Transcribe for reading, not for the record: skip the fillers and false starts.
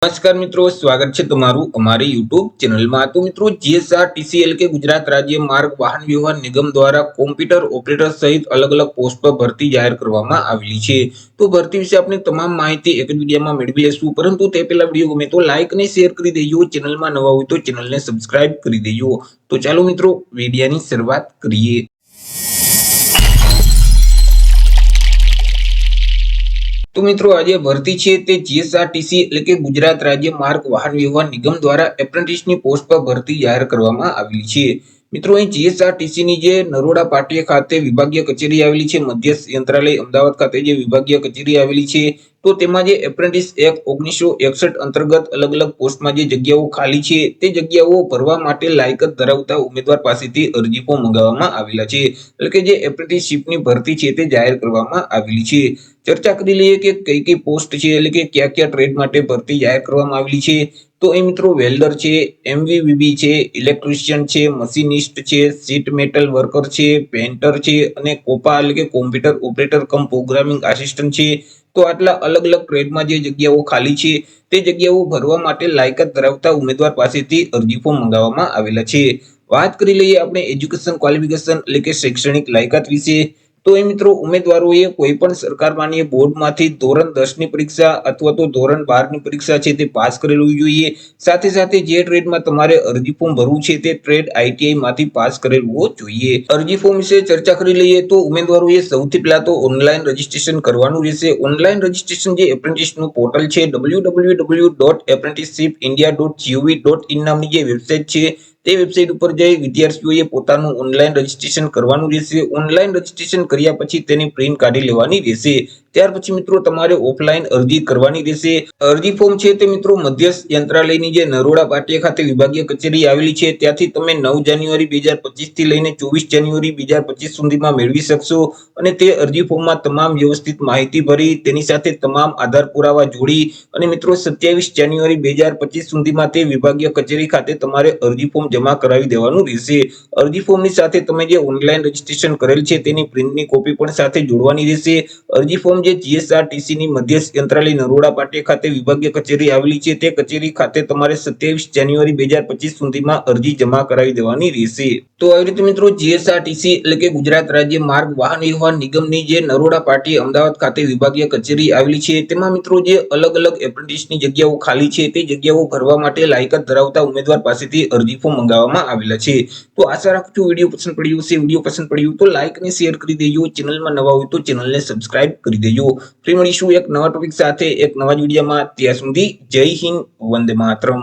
नमस्कार मित्रों, स्वागत है તમારું અમારી YouTube ચેનલમાં। તો મિત્રો જીએસઆરટીસી એટલે કે ગુજરાત રાજ્ય માર્ગ વાહન વ્યવહાર નિગમ દ્વારા કોમ્પ્યુટર ઓપરેટર સહિત અલગ-અલગ પોસ્ટ પર ભરતી જાહેર કરવામાં આવેલી છે। તો ભરતી વિશે આપણે તમામ માહિતી એક જ વિડિયોમાં મેળવી લેશું, પરંતુ તે પહેલા વિડિયો ગમે તો લાઈક અને શેર કરી દેજો। ચેનલમાં નવા હોય તો ચેનલને સબસ્ક્રાઇબ કરી દેજો। તો ચાલો મિત્રો વિડિયોની શરૂઆત કરીએ। तो मित्रों आज भर्ती है ते जीएसआरटीसी એટલે કે ગુજરાત રાજ્ય માર્ગ વાહન વ્યવહાર નિગમ દ્વારા એપ્રેન્ટિસની પોસ્ટ પર ભરતી જાહેર કરવામાં આવેલી છે। મિત્રો અહીં જીએસઆરટીસી ની જે નરોડા પાટિયા ખાતે વિભાગીય કચેરી આવેલી છે, મધ્યસ્થ યંત્રાલય અમદાવાદ ખાતે જે વિભાગીય કચેરી આવેલી છે, તો તેમાં જે એપ્રેન્ટિસ એક્ટ 1961 અંતર્ગત અલગ-અલગ પોસ્ટમાં જે જગ્યાઓ ખાલી છે તે જગ્યાઓ ભરવા માટે લાયકાત ધરાવતા ઉમેદવાર પાસેથી અરજી ફોર્મ મંગાવવામાં આવેલા છે। એટલે કે જે એપ્રેન્ટિસશીપની ભરતી છે તે જાહેર કરવામાં આવેલી છે। चर्चा कर लीए कि कई पोस्ट है એટલે કે क्या क्या ट्रेड માટે ભરતી જાહેર કરવામાં આવેલી છે। તો અહીં મિત્રો વેલ્ડર છે, એમવીવીબી છે, ઇલેક્ટ્રિશિયન છે, મશીનિસ્ટ છે, સીટ મેટલ વર્કર છે, પેન્ટર છે અને કોપા એટલે કે કોમ્પ્યુટર ઓપરેટર કમ પ્રોગ્રામિંગ આસિસ્ટન્ટ છે। તો આટલા અલગ-અલગ ટ્રેડમાં જે જગ્યાઓ ખાલી છે તે જગ્યાઓ ભરવા માટે લાયકાત ધરાવતા ઉમેદવાર પાસેથી અરજી ફોર્મ મંગાવવામાં આવેલા છે। વાત કરી લઈએ આપણે એજ્યુકેશન ક્વોલિફિકેશન એટલે કે શૈક્ષણિક લાયકાત વિશે। तो ये मित्रों उम्मीदवारों कोईपण सरकार मान्य बोर्ड मांथी धोरण 10 ની परीक्षा अथवा तो धोरण 12 ની परीक्षा છે તે પાસ કરેલું જોઈએ। સાથે સાથે જે ટ્રેડમાં તમારે અરજી ફોર્મ ભરવું છે તે ટ્રેડ આઈટીઆઈ માંથી પાસ કરેલું જોઈએ। અરજી ફોર્મ વિશે ચર્ચા કરી લઈએ તો ઉમેદવારોએ સૌથી પહેલા તો ઓનલાઈન રજીસ્ટ્રેશન કરવાનું રહેશે। ઓનલાઈન રજીસ્ટ્રેશન જે એપ્રેન્ટિસનું પોર્ટલ છે www.apprenticeshipindia.gov.in નામની જે વેબસાઇટ છે તે વેબસાઇટ ઉપર જઈ વિદ્યાર્થીઓએ પોતાનું ઓનલાઈન રજીસ્ટ્રેશન કરવાનું રહેશે। ઓનલાઈન રજીસ્ટ્રેશન કર્યા પછી તેની પ્રિન્ટ કાઢી લેવાની રહેશે। ત્યાર પછી મિત્રો તમારે ઓફલાઈન અરજી કરવાની રહેશે। અરજી ફોર્મ છે તે મિત્રો મધ્યસ્થ યંત્રાલયની જે નરોડા પાટિયા ખાતે વિભાગીય કચેરી આવેલી છે ત્યાંથી તમે 9 જાન્યુઆરી 2025 થી લઈને 24 જાન્યુઆરી 2025 સુધીમાં મેળવી શકશો। અને તે અરજી ફોર્મમાં તમામ વ્યવસ્થિત માહિતી ભરી તેની સાથે તમામ આધાર પુરાવા જોડી અને મિત્રો 27 જાન્યુઆરી 2025 સુધીમાં તે વિભાગીય કચેરી ખાતે તમારે અરજી ફોર્મ જમા કરાવી દેવાનું રહેશે। અરજી ફોર્મની સાથે તમે જે ઓનલાઈન રજીસ્ટ્રેશન કરેલ છે તેની પ્રિન્ટની કોપી પણ સાથે જોડવાની રહેશે। અરજી ફોર્મ જે જીએસઆરટીસી ની મધ્યસ્થ યંત્રાલય નરોડા પાટિયા ખાતે વિભાગીય કચેરી આવેલી છે તે કચેરી ખાતે તમારે 27 જાન્યુઆરી 2025 સુધીમાં અરજી જમા કરાવી દેવાની રહેશે। તો આવી રીતે મિત્રો જીએસઆરટીસી એટલે કે ગુજરાત રાજ્ય માર્ગ વાહન વ્યવહાર નિગમની જે નરોડા પાટિયા અમદાવાદ ખાતે વિભાગીય કચેરી આવેલી છે તેમાં મિત્રો જે અલગ-અલગ એપ્રેન્ટિસની જગ્યાઓ ખાલી છે તે જગ્યાઓ ભરવા માટે લાયકાત ધરાવતા ઉમેદવાર પાસેથી અરજી ફોર્મ મંગાવવામાં આવેલા છે। તો આશા રાખું છું વિડિયો પસંદ પડ્યો હશે। વિડિયો પસંદ પડ્યો તો લાઈક અને શેર કરી દેજો। ચેનલમાં નવા હોય તો ચેનલને સબસ્ક્રાઇબ કરી દેજો। ફરી મળીશું એક નવા ટોપિક સાથે એક નવા જ વિડિયોમાં। ત્યાં સુધી જય હિન્દ, વંદે માતરમ।